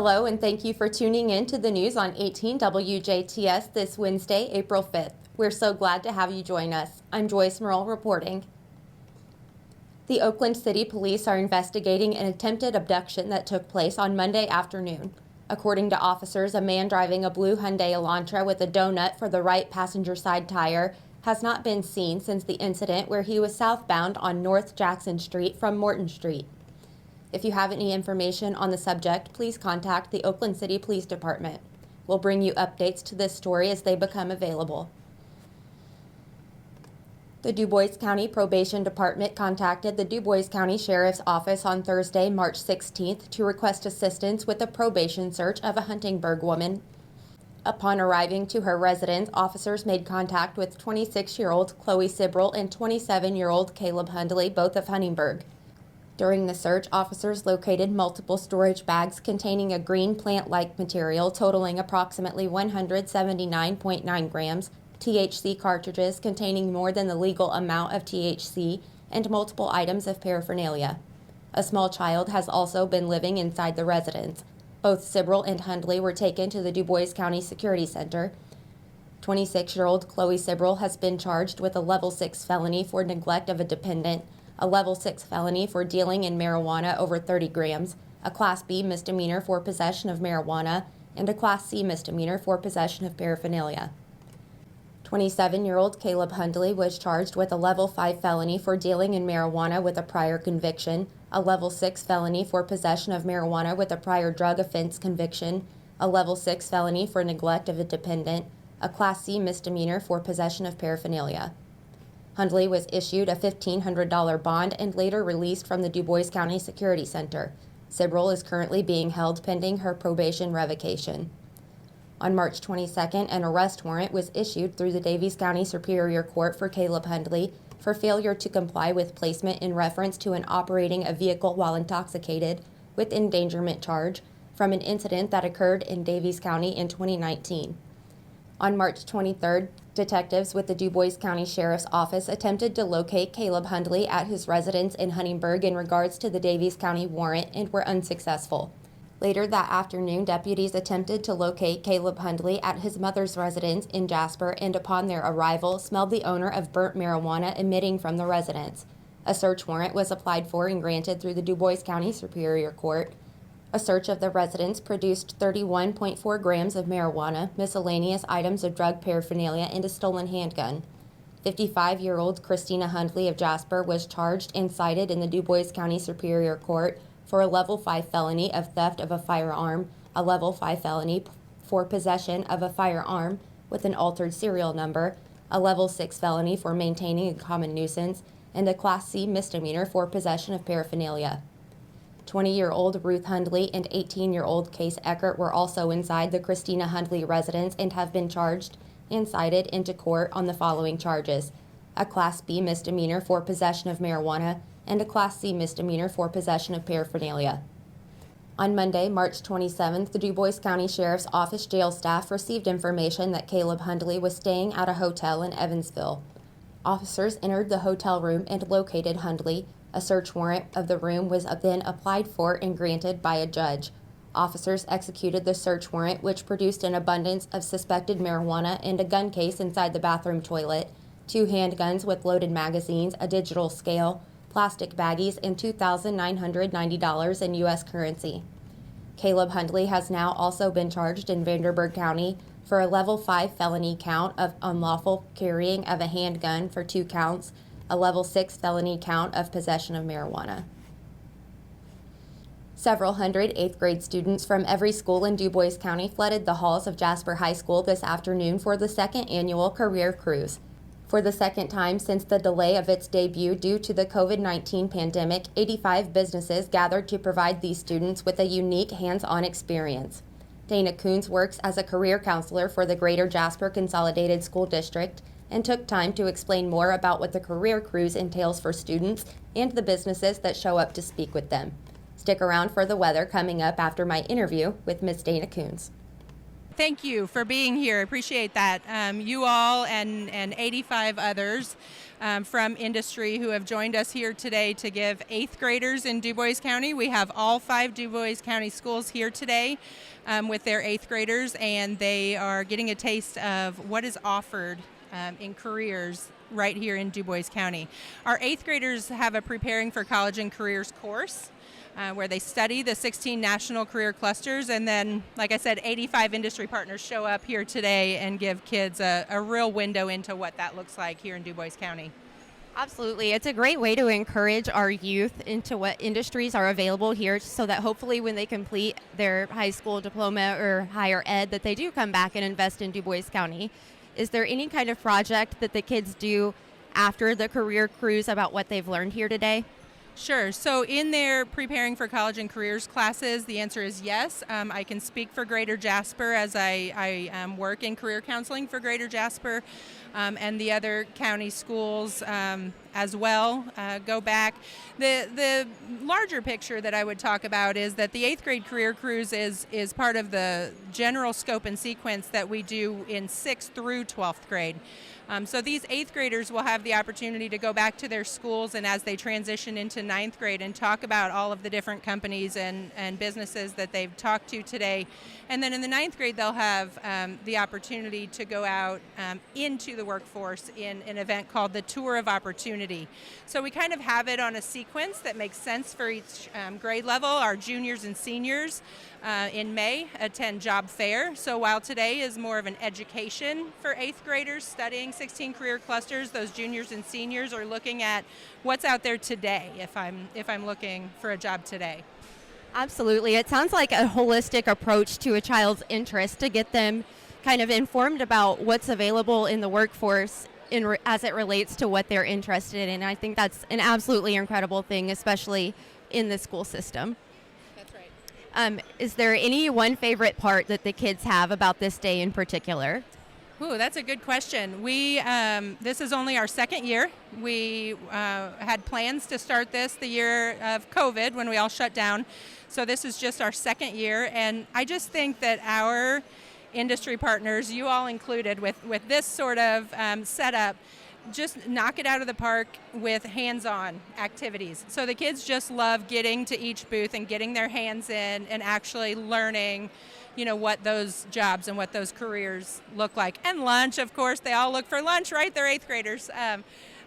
Hello, and thank you for tuning in to the news on 18 WJTS this Wednesday, April 5th. We're so glad to have you join us. I'm Joyce Murrell reporting. The Oakland City Police are investigating an attempted abduction that took place on Monday afternoon. According to officers, a man driving a blue Hyundai Elantra with a donut for the right passenger side tire has not been seen since the incident where he was southbound on North Jackson Street from Morton Street. If you have any information on the subject, please contact the Oakland City Police Department. We'll bring you updates to this story as they become available. The DuBois County Probation Department contacted the DuBois County Sheriff's Office on Thursday, March 16th, to request assistance with the probation search of a Huntingburg woman. Upon arriving to her residence, officers made contact with 26-year-old Chloe Sibrel and 27-year-old Caleb Hundley, both of Huntingburg. During the search, officers located multiple storage bags containing a green plant-like material totaling approximately 179.9 grams, THC cartridges containing more than the legal amount of THC, and multiple items of paraphernalia. A small child has also been living inside the residence. Both Sibrel and Hundley were taken to the DuBois County Security Center. 26-year-old Chloe Sibrel has been charged with a Level 6 felony for neglect of a dependent, a Level 6 felony for dealing in marijuana over 30 grams, a Class B misdemeanor for possession of marijuana, and a Class C misdemeanor for possession of paraphernalia. 27-year-old Caleb Hundley was charged with a Level 5 felony for dealing in marijuana with a prior conviction, a Level 6 felony for possession of marijuana with a prior drug offense conviction, a Level 6 felony for neglect of a dependent, a Class C misdemeanor for possession of paraphernalia. Hundley was issued a $1,500 bond and later released from the DuBois County Security Center. Sibrel is currently being held pending her probation revocation. On March 22nd, an arrest warrant was issued through the Daviess County Superior Court for Caleb Hundley for failure to comply with placement in reference to an operating a vehicle while intoxicated with endangerment charge from an incident that occurred in Daviess County in 2019. On March 23rd, detectives with the DuBois County Sheriff's Office attempted to locate Caleb Hundley at his residence in Huntingburg in regards to the Daviess County warrant and were unsuccessful. Later that afternoon, deputies attempted to locate Caleb Hundley at his mother's residence in Jasper and upon their arrival smelled the odor of burnt marijuana emitting from the residence. A search warrant was applied for and granted through the DuBois County Superior Court. A search of the residence produced 31.4 grams of marijuana, miscellaneous items of drug paraphernalia, and a stolen handgun. 55-year-old Christina Hundley of Jasper was charged and cited in the DuBois County Superior Court for a Level 5 felony of theft of a firearm, a Level 5 felony for possession of a firearm with an altered serial number, a Level 6 felony for maintaining a common nuisance, and a Class C misdemeanor for possession of paraphernalia. 20-year-old Ruth Hundley and 18-year-old Case Eckert were also inside the Christina Hundley residence and have been charged and cited into court on the following charges: a Class B misdemeanor for possession of marijuana and a Class C misdemeanor for possession of paraphernalia. On Monday, March 27th, the DuBois County Sheriff's Office jail staff received information that Caleb Hundley was staying at a hotel in Evansville. Officers entered the hotel room and located Hundley. A search warrant of the room was then applied for and granted by a judge. Officers executed the search warrant, which produced an abundance of suspected marijuana and a gun case inside the bathroom toilet, 2 handguns with loaded magazines, a digital scale, plastic baggies, and $2,990 in U.S. currency. Caleb Hundley has now also been charged in Vanderburgh County for a Level 5 felony count of unlawful carrying of a handgun for 2 counts, a Level 6 felony count of possession of marijuana. Several hundred 8th grade students from every school in DuBois County flooded the halls of Jasper High School this afternoon for the 2nd annual Career Cruise. For the second time since the delay of its debut due to the COVID-19 pandemic, 85 businesses gathered to provide these students with a unique hands-on experience. Dana Coons works as a career counselor for the Greater Jasper Consolidated School District and took time to explain more about what the Career Cruise entails for students and the businesses that show up to speak with them. Stick around for the weather coming up after my interview with Ms. Dana Coons. Thank you for being here. I appreciate that. You all and 85 others from industry who have joined us here today to give 8th graders in Du Bois County. We have all 5 Du Bois County schools here today with their 8th graders, and they are getting a taste of what is offered in careers right here in Du Bois County. Our 8th graders have a Preparing for College and Careers course where they study the 16 national career clusters, and then, like I said, 85 industry partners show up here today and give kids a real window into what that looks like here in Du Bois County. Absolutely. It's a great way to encourage our youth into what industries are available here so that hopefully when they complete their high school diploma or higher ed that they do come back and invest in Du Bois County. Is there any kind of project that the kids do after the career cruise about what they've learned here today? Sure. So in their Preparing for College and Careers classes, the answer is yes. I can speak for Greater Jasper as I work in career counseling for Greater Jasper and the other county schools as well. Go back. The larger picture that I would talk about is that the 8th grade career cruise is part of the general scope and sequence that we do in 6th through 12th grade. So these 8th graders will have the opportunity to go back to their schools and as they transition into 9th grade and talk about all of the different companies and businesses that they've talked to today. And then in the 9th grade, they'll have the opportunity to go out into the workforce in an event called the Tour of Opportunity. So we kind of have it on a sequence that makes sense for each grade level. Our juniors and seniors in May attend job fair. So while today is more of an education for 8th graders studying 16 career clusters, those juniors and seniors are looking at what's out there today if I'm looking for a job today. Absolutely. It sounds like a holistic approach to a child's interest to get them kind of informed about what's available in the workforce as it relates to what they're interested in. I think that's an absolutely incredible thing, especially in the school system. That's right. Is there any one favorite part that the kids have about this day in particular? Ooh, that's a good question. This is only our 2nd year. We had plans to start this the year of COVID when we all shut down. So this is just our 2nd year. And I just think that our industry partners, you all included, with this sort of setup, just knock it out of the park with hands-on activities. So the kids just love getting to each booth and getting their hands in and actually learning what those jobs and what those careers look like. And lunch, of course, they all look for lunch, right? They're 8th graders.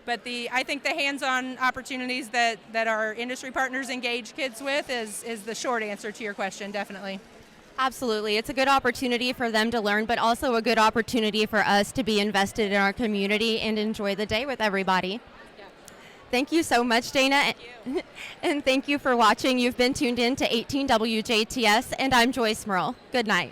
But I think the hands-on opportunities that our industry partners engage kids with is the short answer to your question, definitely. Absolutely. It's a good opportunity for them to learn, but also a good opportunity for us to be invested in our community and enjoy the day with everybody. Yeah. Thank you so much, Dana. Thank you. And thank you for watching. You've been tuned in to 18 WJTS, and I'm Joyce Murrell. Good night.